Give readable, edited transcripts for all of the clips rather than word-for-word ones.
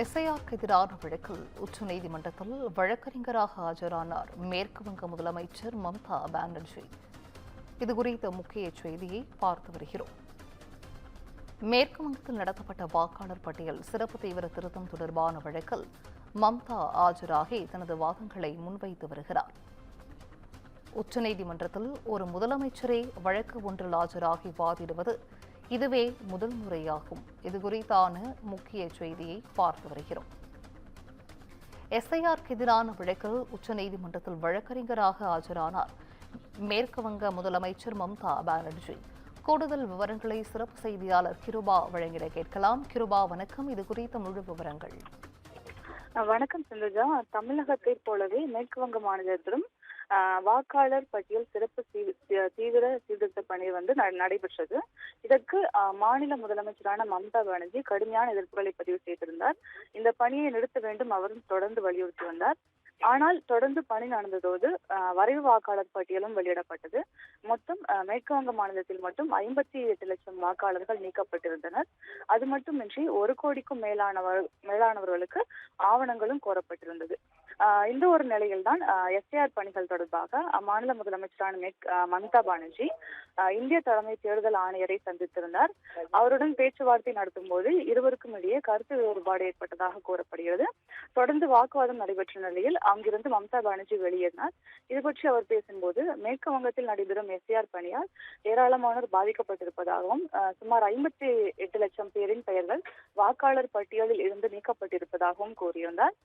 எஸ்ஐஆருக்கு எதிரான வழக்கில் உச்சநீதிமன்றத்தில் வழக்கறிஞராக ஆஜரானார் மேற்கு வங்க முதலமைச்சர் மம்தா பானர்ஜி. இதுகுறித்த முக்கிய செய்தியை பார்த்து வருகிறோம். மேற்கு வங்கத்தில் நடத்தப்பட்ட வாக்காளர் பட்டியல் சிறப்பு தீவிர திருத்தம் தொடர்பான வழக்கில் மம்தா ஆஜராகி தனது வாதங்களை முன்வைத்து வருகிறார். உச்சநீதிமன்றத்தில் ஒரு முதலமைச்சரே வழக்கு ஒன்றில் ஆஜராகி வாதிடுவது இதுவே முதல் முறையாகும். இதுகுறித்தான முக்கிய செய்தியை பார்த்து வருகிறோம். எஸ்ஐஆருக்கு எதிரான வழக்கில் உச்சநீதிமன்றத்தில் வழக்கறிஞராக ஆஜரானார் மேற்கு வங்க முதலமைச்சர் மம்தா பானர்ஜி. கூடுதல் விவரங்களை சிறப்பு செய்தியாளர் கிருபா வழங்கிட கேட்கலாம். கிருபா, வணக்கம். இது குறித்த முழு விவரங்கள். வணக்கம் சிந்துஜா. தமிழகத்தைப் போலவே மேற்கு வங்க மாநிலத்திலும் வாக்காளர் பட்டியல் சிறப்பு தீவிர சீர்திருத்த பணி நடைபெற்றது. இதற்கு மாநில முதலமைச்சரான மம்தா பானர்ஜி கடுமையான எதிர்ப்புகளை பதிவு செய்திருந்தார். இந்த பணியை நிறுத்த வேண்டும் அவரும் தொடர்ந்து வலியுறுத்தி வந்தார். ஆனால் தொடர்ந்து பணி நடந்ததோடு வரைவு வாக்காளர் பட்டியலும் வெளியிடப்பட்டது. மொத்தம் மேற்கு வங்க மாநிலத்தில் மட்டும் 58 லட்சம் வாக்காளர்கள் நீக்கப்பட்டிருந்தனர். அது மட்டுமின்றி 1 கோடிக்கும் மேலானவர்களுக்கு ஆவணங்களும் கோரப்பட்டிருந்தது. இந்த ஒரு நிலையில்தான் எஸ்ஐஆர் பணிகள் தொடர்பாக அம்மாநில முதலமைச்சரான மம்தா பானர்ஜி இந்திய தலைமை தேர்தல் ஆணையரை சந்தித்திருந்தார். அவருடன் பேச்சுவார்த்தை நடத்தும் போது இருவருக்கும் இடையே கருத்து வேறுபாடு ஏற்பட்டதாக கூறப்படுகிறது. தொடர்ந்து வாக்குவாதம் நடைபெற்ற நிலையில் அங்கிருந்து மம்தா பானர்ஜி வெளியேறினார். இது பற்றி அவர் பேசும்போது மேற்கு வங்கத்தில் நடைபெறும் எஸ்ஐஆர் பணியால் ஏராளமானோர் பாதிக்கப்பட்டிருப்பதாகவும் சுமார் 58 லட்சம் பேரின் பெயர்கள் வாக்காளர் பட்டியலில் இருந்து நீக்கப்பட்டிருப்பதாகவும் கூறியிருந்தார்.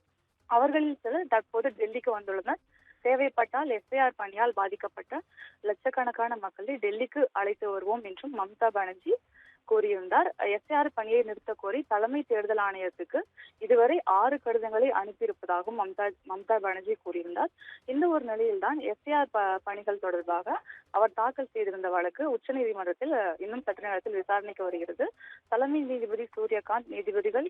அவர்களில் சிலர் தற்போது டெல்லிக்கு வந்துள்ளனர். தேவைப்பட்டால் எஸ்ஐஆர் பணியால் பாதிக்கப்பட்ட லட்சக்கணக்கான மக்களை டெல்லிக்கு அழைத்து வருவோம் என்றும் மம்தா பானர்ஜி கூறியிருந்தார். எஸ்ஐஆர் பணியை நிறுத்த கோரி தலைமை தேர்தல் ஆணையத்துக்கு இதுவரை 6 கடிதங்களை அனுப்பியிருப்பதாகவும் மம்தா பானர்ஜி கூறியிருந்தார். இந்த ஒரு நிலையில்தான் எஸ்ஐஆர் பணிகள் தொடர்பாக அவர் தாக்கல் செய்திருந்த வழக்கு உச்சநீதிமன்றத்தில் இன்னும் சற்று நேரத்தில் விசாரணைக்கு வருகிறது. தலைமை நீதிபதி சூரியகாந்த், நீதிபதிகள்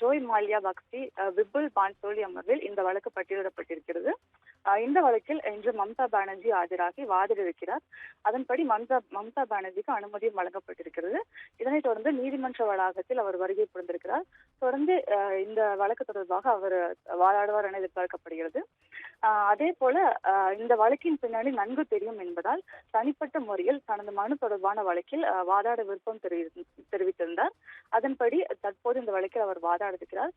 ஜோய் மால்யா பக்சி, விபுல் பான்சோலி அமர்வில் இந்த வழக்கு பட்டியலிடப்பட்டிருக்கிறது. இந்த வழக்கில் இன்று மம்தா பானர்ஜி ஆஜராகி வாதிட்டிருக்கிறார். அதன்படி மம்தா பானர்ஜிக்கு அனுமதியும் வழங்கப்பட்டிருக்கிறது. இதனைத் தொடர்ந்து நீதிமன்ற வளாகத்தில் அவர் வருகை புரிந்திருக்கிறார். தொடர்ந்து இந்த வழக்கு தொடர்பாக அவர் வாதாடுவார் என எதிர்பார்க்கப்படுகிறது. அதே போல இந்த வழக்கின் பின்னணி நன்கு தெரியும் என்பதால் தனிப்பட்ட முறையில் தனது மனு தொடர்பான வழக்கில் வாதாட விருப்பம் தெரிவித்திருந்தார். அதன்படி தற்போது இந்த வழக்கில் அவர் வாதாடுகிறார்.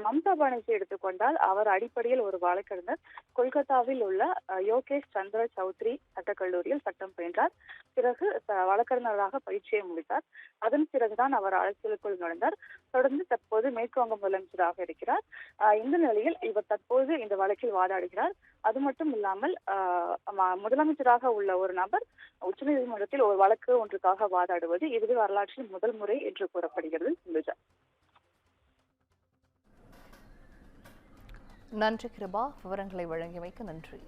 மம்தா பானர்ஜி எடுத்துக்கொண்டால் அவர் அடிப்படையில் ஒரு வழக்கறிஞர். கொல்கத்தாவில் உள்ள யோகேஷ் சந்திர சௌத்ரி சட்டக்கல்லூரியில் சட்டம் பயின்றார். பிறகு வழக்கறிஞராக பயிற்சியை முடித்தார். அதன் பிறகுதான் அவர் அரசியலுக்குள் நுழைந்தார். தொடர்ந்து தற்போது மேற்கு வங்க முதலமைச்சராக இருக்கிறார். இந்த நிலையில் இவர் தற்போது இந்த வழக்கில் வாதாடுகிறார். அது மட்டும் இல்லாமல் முதலமைச்சராக உள்ள ஒரு நபர் உச்சநீதிமன்றத்தில் ஒரு வழக்கு ஒன்றுக்காக வாதாடுவது இதுவே வரலாற்றில் முதல் முறை என்று கூறப்படுகிறது. நன்றி கிருபா, விவரங்களை வழங்கியமைக்கு நன்றி.